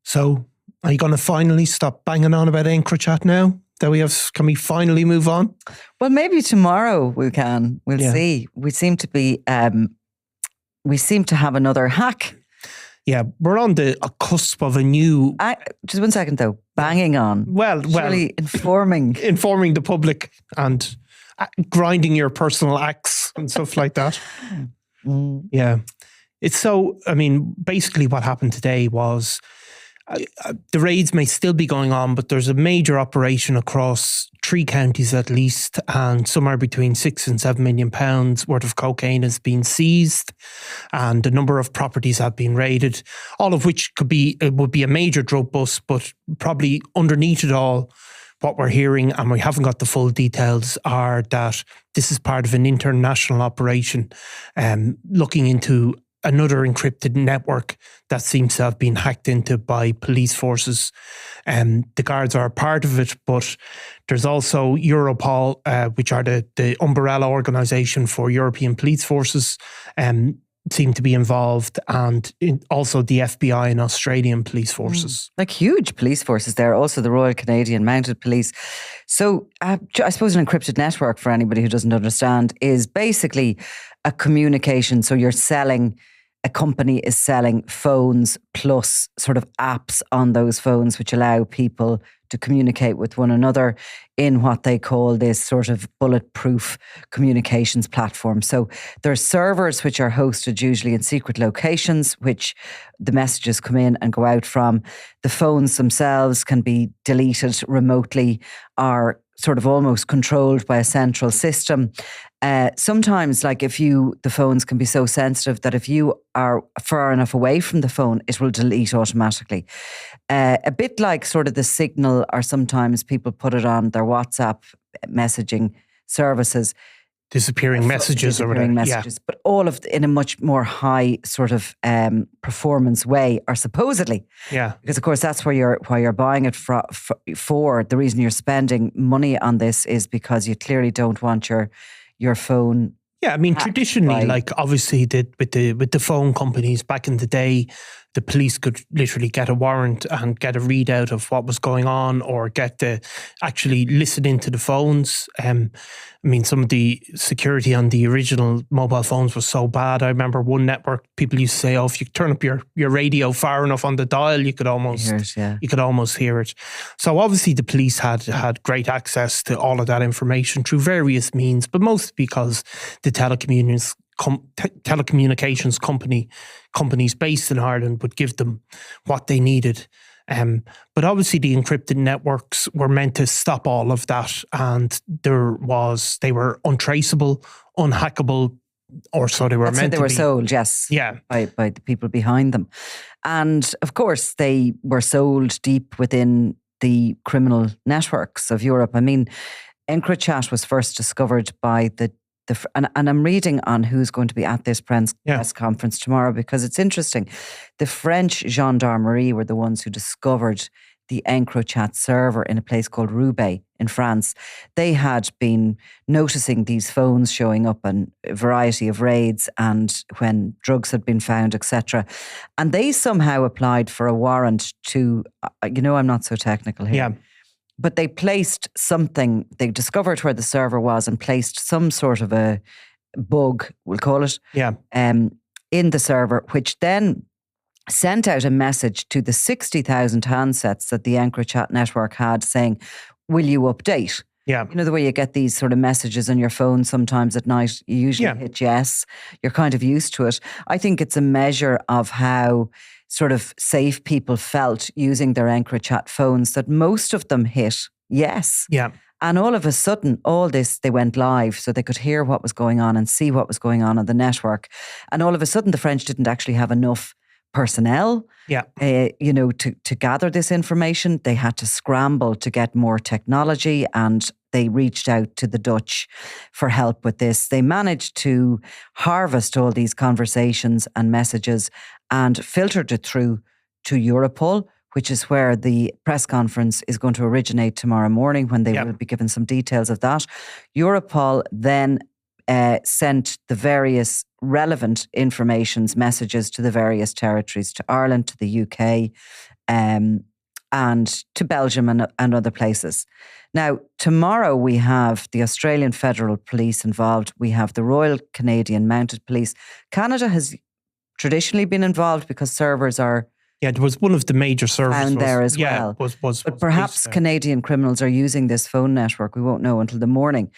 So are you going to finally stop banging on about Encrochat now? Can we finally move on? Well, maybe tomorrow we can. We'll see. We seem to have another hack. Yeah, we're on the cusp of a new... just 1 second though. Banging on. Well, informing the public and grinding your personal axe and stuff like that. Yeah. It's so, basically what happened today was the raids may still be going on, but there's a major operation across 3 counties at least, and somewhere between £6 and £7 million worth of cocaine has been seized, and a number of properties have been raided, all of which would be a major drug bust, but probably underneath it all, what we're hearing, and we haven't got the full details, are that this is part of an international operation looking into another encrypted network that seems to have been hacked into by police forces. The Guards are a part of it, but there's also Europol, which are the umbrella organisation for European police forces, seem to be involved, and also the FBI and Australian police forces. Like huge police forces there, also the Royal Canadian Mounted Police. So I suppose an encrypted network, for anybody who doesn't understand, is basically a communication. So a company is selling phones plus sort of apps on those phones which allow people to communicate with one another in what they call this sort of bulletproof communications platform. So there are servers which are hosted usually in secret locations, which the messages come in and go out from. The phones themselves can be deleted remotely, are sort of almost controlled by a central system. Sometimes, like the phones can be so sensitive that if you are far enough away from the phone, it will delete automatically. A bit like sort of the Signal, or sometimes people put it on their WhatsApp messaging services. Disappearing messages or whatever. Messages, but all of in a much more high sort of performance way, or supposedly. Yeah. Because of course that's why you're buying it for. The reason you're spending money on this is because you clearly don't want your phone. Yeah, traditionally, like obviously with the phone companies back in the day, the police could literally get a warrant and get a readout of what was going on, or get to actually listen into the phones. Some of the security on the original mobile phones was so bad. I remember one network, people used to say, if you turn up your radio far enough on the dial, you could almost hear it. So obviously the police had great access to all of that information through various means, but mostly because the telecommunications companies based in Ireland would give them what they needed. But obviously the encrypted networks were meant to stop all of that, and they were untraceable, unhackable, or so they were meant to be. They were sold, yes, by the people behind them. And of course they were sold deep within the criminal networks of Europe. Encrochat was first discovered by and I'm reading on who's going to be at this press conference tomorrow, because it's interesting. The French gendarmerie were the ones who discovered the Encrochat server in a place called Roubaix in France. They had been noticing these phones showing up in a variety of raids and when drugs had been found, etc. And they somehow applied for a warrant to, I'm not so technical here. Yeah. But they placed something, they discovered where the server was and placed some sort of a bug, we'll call it, in the server, which then sent out a message to the 60,000 handsets that the Encrochat network had saying, will you update? Yeah. The way you get these sort of messages on your phone sometimes at night, you usually hit yes. You're kind of used to it. I think it's a measure of how sort of safe people felt using their Encrochat phones, that most of them hit yes. Yeah. And all of a sudden, they went live so they could hear what was going on and see what was going on the network. And all of a sudden, the French didn't actually have enough personnel, to gather this information. They had to scramble to get more technology, and they reached out to the Dutch for help with this. They managed to harvest all these conversations and messages and filtered it through to Europol, which is where the press conference is going to originate tomorrow morning, when they will be given some details of that. Europol then sent the various relevant messages to the various territories, to Ireland, to the UK, and to Belgium and other places. Now, tomorrow we have the Australian Federal Police involved. We have the Royal Canadian Mounted Police. Canada has traditionally been involved because servers are there was one of the major servers found there as well. But perhaps Canadian criminals are using this phone network. We won't know until the morning.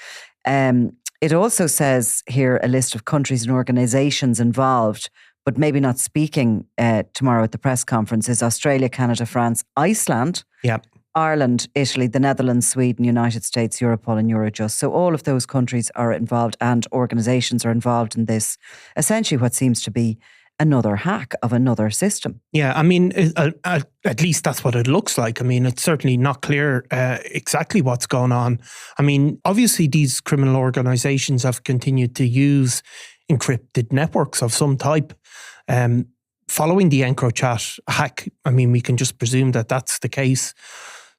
It also says here a list of countries and organisations involved, but maybe not speaking tomorrow at the press conference, is Australia, Canada, France, Iceland, Ireland, Italy, the Netherlands, Sweden, United States, Europol and Eurojust. So all of those countries are involved and organisations are involved in this, essentially what seems to be another hack of another system. Yeah, I mean, at least that's what it looks like. I mean, it's certainly not clear exactly what's going on. I mean, obviously these criminal organisations have continued to use encrypted networks of some type. Following the Encrochat hack, I mean, we can just presume that that's the case.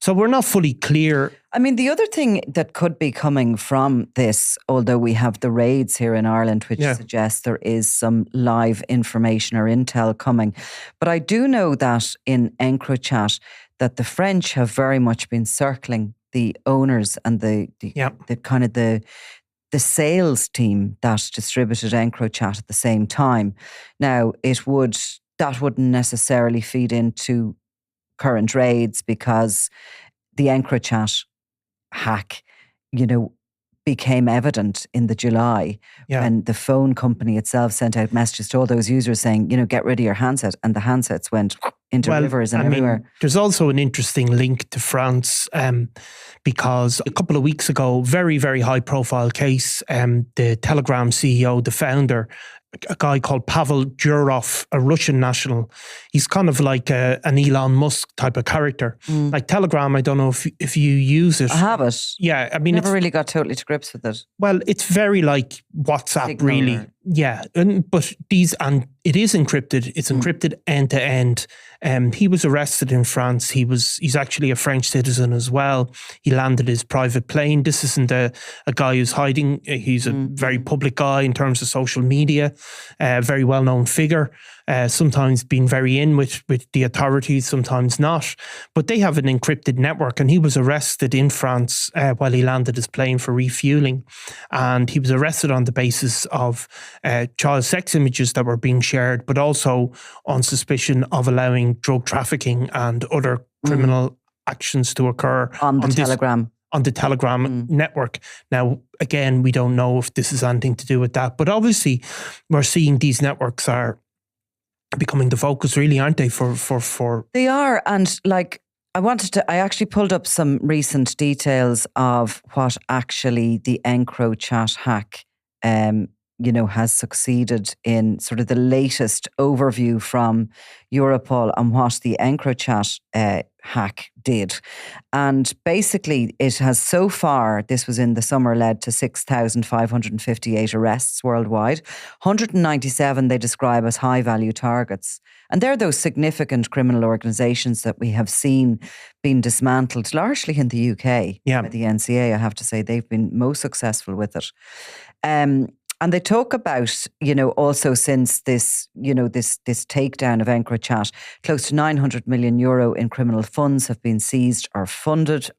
So we're not fully clear. I mean, the other thing that could be coming from this, although we have the raids here in Ireland, which suggests there is some live information or intel coming. But I do know that in Encrochat, that the French have very much been circling the owners and the kind of the sales team that distributed Encrochat at the same time. Now, that wouldn't necessarily feed into current raids because the Encrochat hack, became evident in the July when the phone company itself sent out messages to all those users saying, get rid of your handset, and the handsets went into rivers and everywhere. There's also an interesting link to France because a couple of weeks ago, very, very high profile case, the Telegram CEO, the founder, a guy called Pavel Durov, a Russian national. He's kind of like an Elon Musk type of character. Like Telegram, I don't know if you use it. I have it. Yeah, I mean, never really got totally to grips with it. Well, it's very like WhatsApp, Signal, really. Yeah, but it is encrypted. It's encrypted end to end. He was arrested in France. He's actually a French citizen as well. He landed his private plane. This isn't a guy who's hiding. He's a very public guy in terms of social media, very well-known figure, sometimes been very in with the authorities, sometimes not. But they have an encrypted network, and he was arrested in France while he landed his plane for refueling. And he was arrested on the basis of child sex images that were being shared, but also on suspicion of allowing drug trafficking and other criminal actions to occur on the Telegram. On the Telegram network. Now, again, we don't know if this has anything to do with that, but obviously we're seeing these networks are becoming the focus, really, aren't they? For They are, and like I actually pulled up some recent details of what actually the Encrochat hack has succeeded in, sort of the latest overview from Europol on what the Encrochat hack did. And basically it has so far, this was in the summer, led to 6,558 arrests worldwide. 197 they describe as high value targets. And they're those significant criminal organisations that we have seen being dismantled, largely in the UK by the NCA. I have to say they've been most successful with it. And they talk about, also since this, this takedown of Encrochat, close to €900 million in criminal funds have been seized or frozen.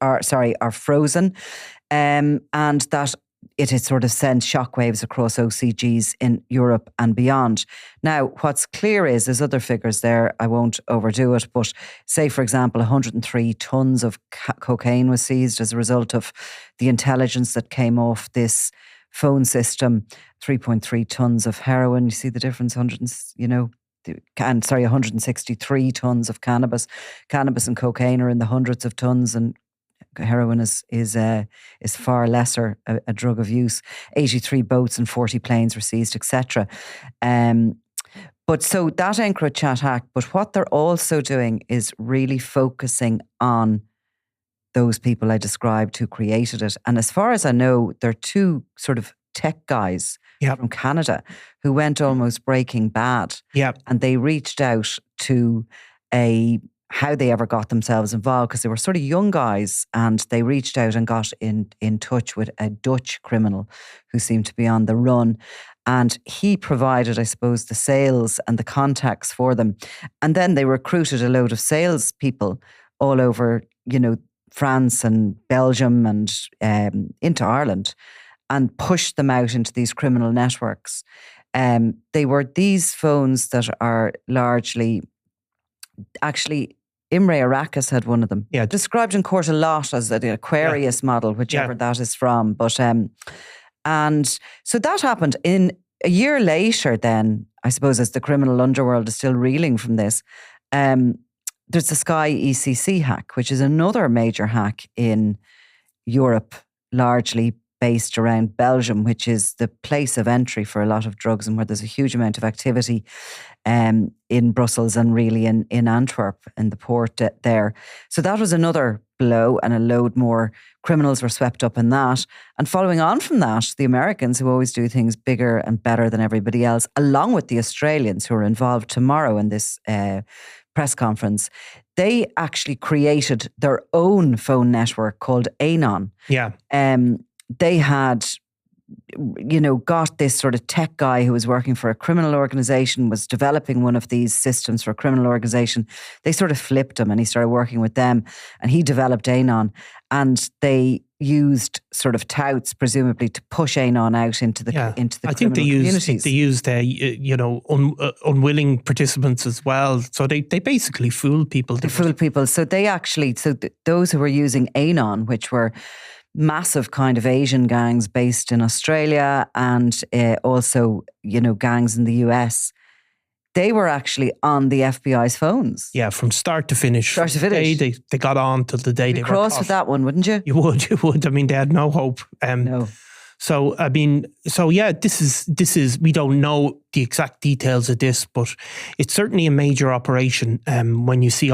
And that it has sort of sent shockwaves across OCGs in Europe and beyond. Now, what's clear is there's other figures there. I won't overdo it, but say, for example, 103 tons of cocaine was seized as a result of the intelligence that came off this phone system. 3.3 tons of heroin. You see the difference? 163 tons of cannabis. Cannabis and cocaine are in the hundreds of tons, and heroin is far lesser a drug of use. 83 boats and 40 planes were seized, etc. But so that Encrochat hack, but what they're also doing is really focusing on those people I described who created it. And as far as I know, there are two sort of tech guys from Canada who went almost Breaking Bad. And they reached out to how they ever got themselves involved, because they were sort of young guys, and they reached out and got in touch with a Dutch criminal who seemed to be on the run. And he provided, I suppose, the sales and the contacts for them. And then they recruited a load of salespeople all over, France and Belgium and into Ireland, and pushed them out into these criminal networks. They were these phones that are largely, actually, Imre Arakas had one of them. Yeah. Described in court a lot as the Aquarius model, whichever that is from. But and so that happened. In a year later, then, I suppose, as the criminal underworld is still reeling from this, there's the Sky ECC hack, which is another major hack in Europe, largely based around Belgium, which is the place of entry for a lot of drugs and where there's a huge amount of activity in Brussels and really in Antwerp, in the port there. So that was another blow, and a load more criminals were swept up in that. And following on from that, the Americans, who always do things bigger and better than everybody else, along with the Australians who are involved tomorrow in this press conference, they actually created their own phone network called Anon. Yeah. They had, got this sort of tech guy who was working for a criminal organization, was developing one of these systems for a criminal organization. They sort of flipped him and he started working with them, and he developed Anon. And they used sort of touts, presumably, to push Anon out into the I think communities. They used unwilling participants as well. So they basically fooled people. So they actually, those who were using Anon, which were massive kind of Asian gangs based in Australia and also, gangs in the US, they were actually on the FBI's phones. Yeah, from start to finish. They got on till the day You'd they were cross caught. with that one, wouldn't you? You would. I mean, they had no hope. No. So, I mean, this is, we don't know the exact details of this, but it's certainly a major operation. When you see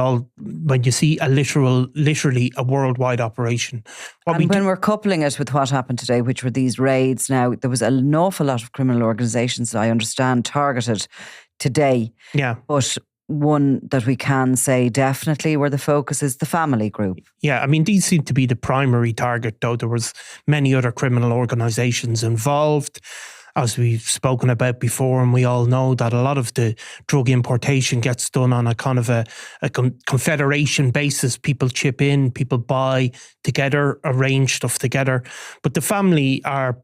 literally a worldwide operation. When we're coupling it with what happened today, which were these raids, now there was an awful lot of criminal organisations, I understand, targeted today. Yeah. But one that we can say definitely where the focus is the family group. Yeah, I mean, these seem to be the primary target, though there was many other criminal organisations involved, as we've spoken about before, and we all know that a lot of the drug importation gets done on a kind of a confederation basis. People chip in, people buy together, arrange stuff together. But the family are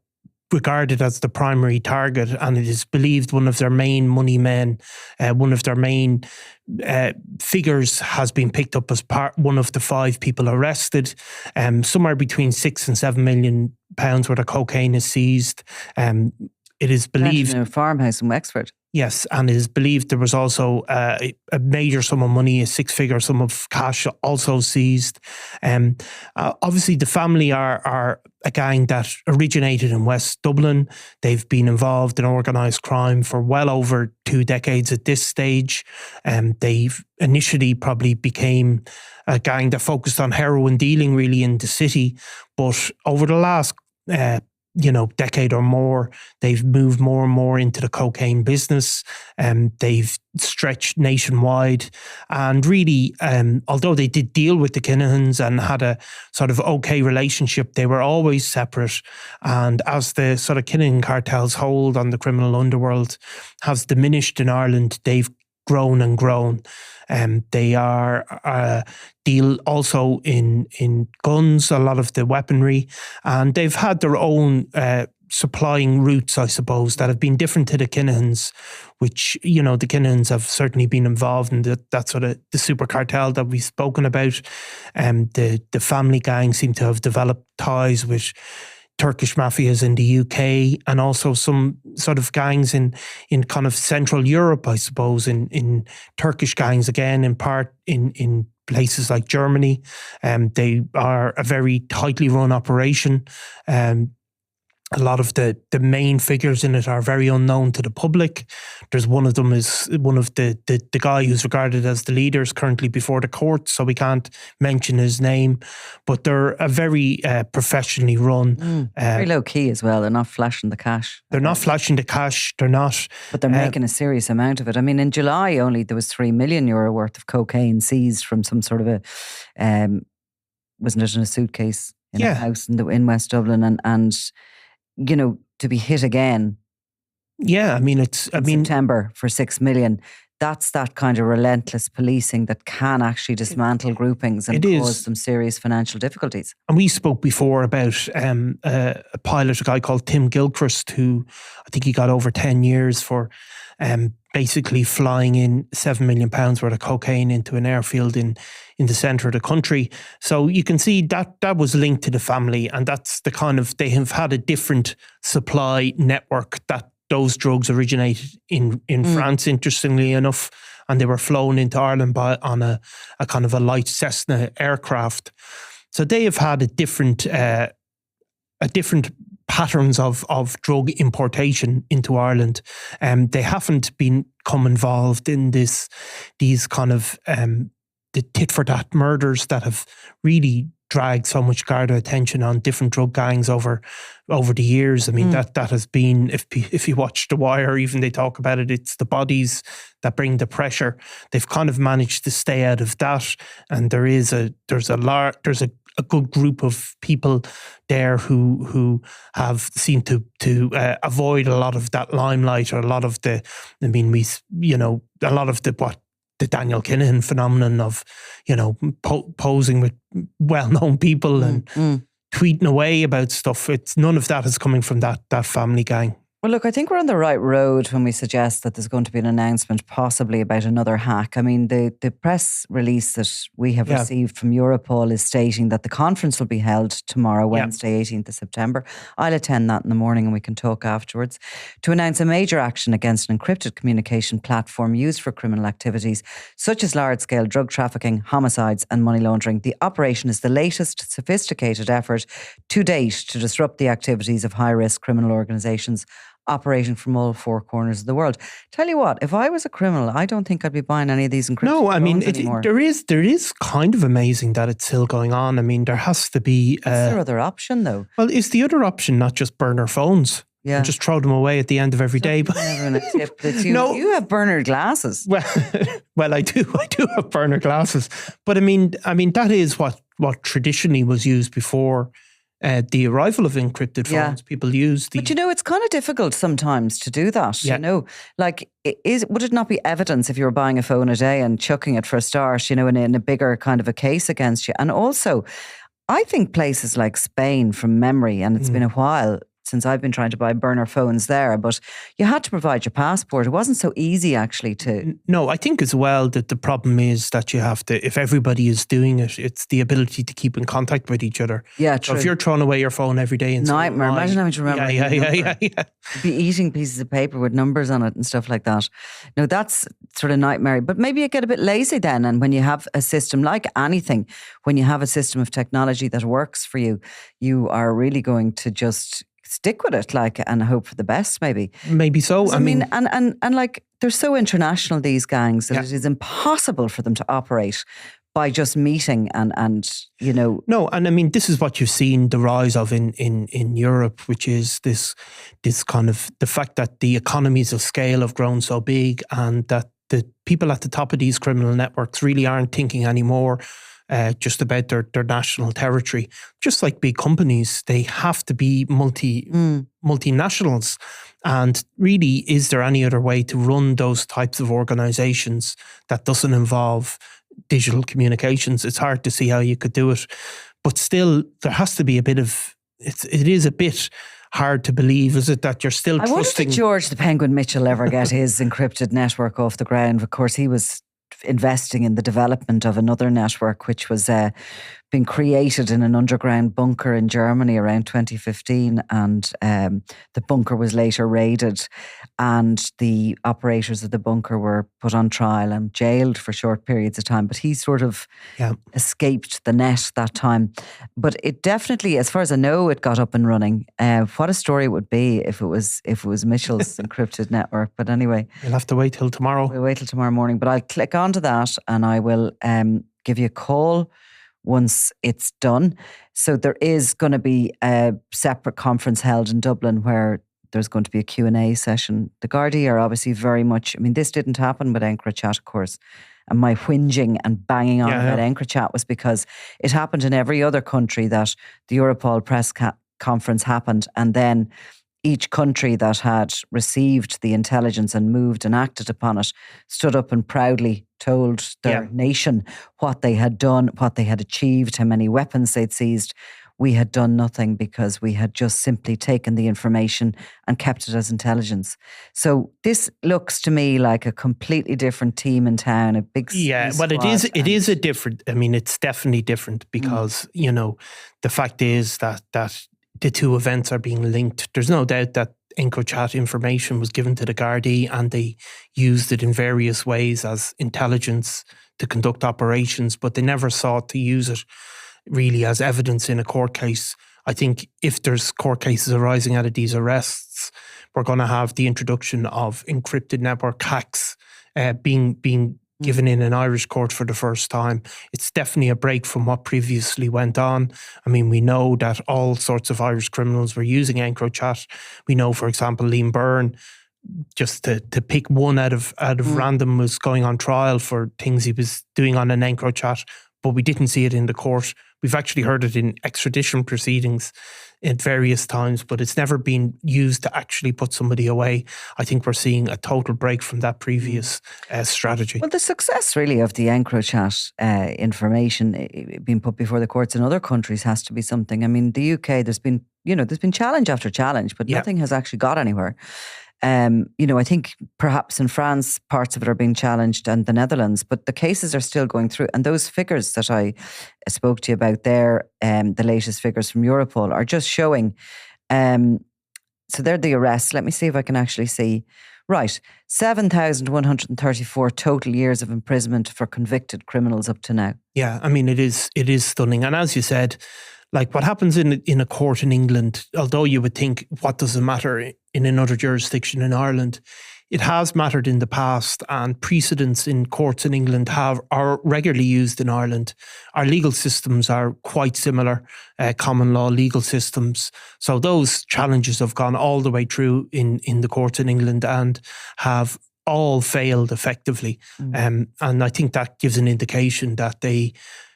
regarded as the primary target, and it is believed one of their main money men, one of their main figures has been picked up as one of the 5 people arrested. Somewhere between £6 and £7 million worth of cocaine is seized. It is believed in a farmhouse in Wexford. Yes, and it is believed there was also a major sum of money, a 6-figure sum of cash also seized. Obviously, the family are a gang that originated in West Dublin. They've been involved in organised crime for well over 2 decades at this stage. They've initially probably became a gang that focused on heroin dealing really in the city, but over the last decade or more, they've moved more and more into the cocaine business. They've stretched nationwide, and really, although they did deal with the Kinahans and had a sort of okay relationship, they were always separate. And as the sort of Kinahan cartel's hold on the criminal underworld has diminished in Ireland, they've grown and grown. They are deal also in guns, a lot of the weaponry, and they've had their own supplying routes, I suppose, that have been different to the Kinahans, which, the Kinahans have certainly been involved in that sort of the super cartel that we've spoken about. The family gang seem to have developed ties with Turkish mafias in the UK, and also some sort of gangs in kind of Central Europe, I suppose, in Turkish gangs again, in part in places like Germany. They are a very tightly run operation. A lot of the main figures in it are very unknown to the public. There's one of them is one of the guy who's regarded as the leaders currently before the court, so we can't mention his name. But they're a very professionally run. Very low key as well. They're not flashing the cash. They're not flashing the cash. They're not. But they're making a serious amount of it. I mean, in July only there was €3 million worth of cocaine seized from some sort of a, wasn't it in a suitcase in a house in West Dublin, and to be hit again Yeah, I mean, September for 6 million. That's that kind of relentless policing that can actually dismantle groupings and cause some serious financial difficulties. And we spoke before about a pilot, a guy called Tim Gilchrist, who I think he got over 10 years for basically flying in £7 million worth of cocaine into an airfield in the centre of the country. So you can see that was linked to the family, and that's the kind of, they have had a different supply network that those drugs originated in France, interestingly enough, and they were flown into Ireland on a kind of a light Cessna aircraft. So they have had a different patterns of drug importation into Ireland. They haven't become involved in these kind of the tit for tat murders that have really dragged so much Garda attention on different drug gangs over the years. I mean, that has been, if you watch The Wire, even they talk about it, it's the bodies that bring the pressure. They've kind of managed to stay out of that, and there's a good group of people there who have seemed to avoid a lot of that limelight, or a lot of the Daniel Kinahan phenomenon of, posing with well-known people and tweeting away about stuff. None of that is coming from that family gang. Well, look, I think we're on the right road when we suggest that there's going to be an announcement possibly about another hack. I mean, the press release that we have received from Europol is stating that the conference will be held tomorrow, Wednesday, 18th of September. I'll attend that in the morning and we can talk afterwards, to announce a major action against an encrypted communication platform used for criminal activities such as large-scale drug trafficking, homicides and money laundering. The operation is the latest sophisticated effort to date to disrupt the activities of high-risk criminal organisations operating from all four corners of the world. Tell you what, if I was a criminal, I don't think I'd be buying any of these encrypted phones there is kind of amazing that it's still going on. I mean, there has to be... What's their other option, though? Well, is the other option not just burner phones? Yeah. And just throw them away at the end of every day. No, you have burner glasses. Well, I do have burner glasses. But I mean, that is what traditionally was used before the arrival of encrypted phones. People use the... But it's kind of difficult sometimes to do that, Like, would it not be evidence if you were buying a phone a day and chucking it for a start, in a bigger kind of a case against you? And also, I think places like Spain, from memory, and it's been a while since I've been trying to buy burner phones there, but you had to provide your passport. It wasn't so easy actually to... No, I think as well that the problem is that you have to, if everybody is doing it, it's the ability to keep in contact with each other. Yeah, true. So if you're throwing away your phone every day... Nightmare. Imagine having to remember. Yeah. Be eating pieces of paper with numbers on it and stuff like that. No, that's sort of nightmare. But maybe you get a bit lazy then, and when you have a system, like anything, when you have a system of technology that works for you, you are really going to just stick with it, and hope for the best, maybe. Maybe so. I mean, and like, they're so international, these gangs, that it is impossible for them to operate by just meeting and No, and I mean, this is what you've seen the rise of in Europe, which is this kind of the fact that the economies of scale have grown so big, and that the people at the top of these criminal networks really aren't thinking anymore just about their national territory. Just like big companies, they have to be multinationals. And really, is there any other way to run those types of organizations that doesn't involve digital communications? It's hard to see how you could do it. But still, there has to be a bit of... It is a bit hard to believe, is it, that you're still trusting... I wonder if George the Penguin Mitchell ever get his encrypted network off the ground. Of course, he was investing in the development of another network which was being created in an underground bunker in Germany around 2015, and the bunker was later raided, and the operators of the bunker were put on trial and jailed for short periods of time. But he sort of escaped the net that time. But it definitely, as far as I know, it got up and running. What a story it would be if it was Mitchell's encrypted network. But anyway, you'll have to wait till tomorrow. We'll wait till tomorrow morning. But I'll click onto that and I will give you a call once it's done. So there is going to be a separate conference held in Dublin where there's going to be a Q&A session. The Gardaí are obviously very much... I mean, this didn't happen with Encrochat, of course. And my whinging and banging on about Encrochat was because it happened in every other country that the Europol press conference happened, and then each country that had received the intelligence and moved and acted upon it stood up and proudly told their nation what they had done, what they had achieved, how many weapons they'd seized. We had done nothing because we had just simply taken the information and kept it as intelligence. So this looks to me like a completely different team in town, a big but it is a different, I mean, it's definitely different because, you know, the fact is that the two events are being linked. There's no doubt that Encrochat information was given to the Gardaí and they used it in various ways as intelligence to conduct operations, but they never sought to use it really as evidence in a court case. I think if there's court cases arising out of these arrests, we're going to have the introduction of encrypted network hacks being given in an Irish court for the first time. It's definitely a break from what previously went on. I mean, we know that all sorts of Irish criminals were using Encrochat. We know, for example, Liam Byrne, just to pick one out of random, was going on trial for things he was doing on an Encrochat, but we didn't see it in the court. We've actually heard it in extradition proceedings at various times, but it's never been used to actually put somebody away. I think we're seeing a total break from that previous strategy. Well, the success really of the Encrochat information being put before the courts in other countries has to be something. I mean, the UK, there's been challenge after challenge, but nothing has actually got anywhere. I think perhaps in France, parts of it are being challenged, and the Netherlands, but the cases are still going through. And those figures that I spoke to you about there, the latest figures from Europol, are just showing. So they're the arrests. Let me see if I can actually see. Right, 7,134 total years of imprisonment for convicted criminals up to now. Yeah, I mean, it is stunning. And as you said, like what happens in a court in England, although you would think, what does it matter in another jurisdiction in Ireland? It has mattered in the past, and precedents in courts in England are regularly used in Ireland. Our legal systems are quite similar, common law legal systems. So those challenges have gone all the way through in the courts in England and have all failed effectively. And I think that gives an indication that they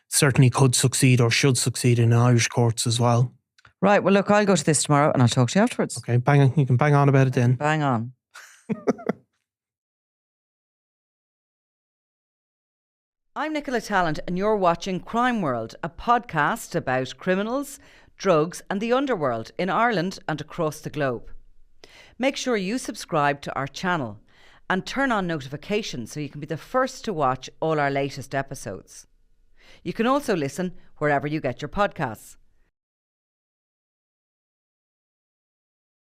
certainly could succeed or should succeed in Irish courts as well. Right. Well, look, I'll go to this tomorrow and I'll talk to you afterwards. Okay, bang on. You can bang on about it then. Bang on. I'm Nicola Tallant and you're watching Crime World, a podcast about criminals, drugs and the underworld in Ireland and across the globe. Make sure you subscribe to our channel and turn on notifications so you can be the first to watch all our latest episodes. You can also listen wherever you get your podcasts.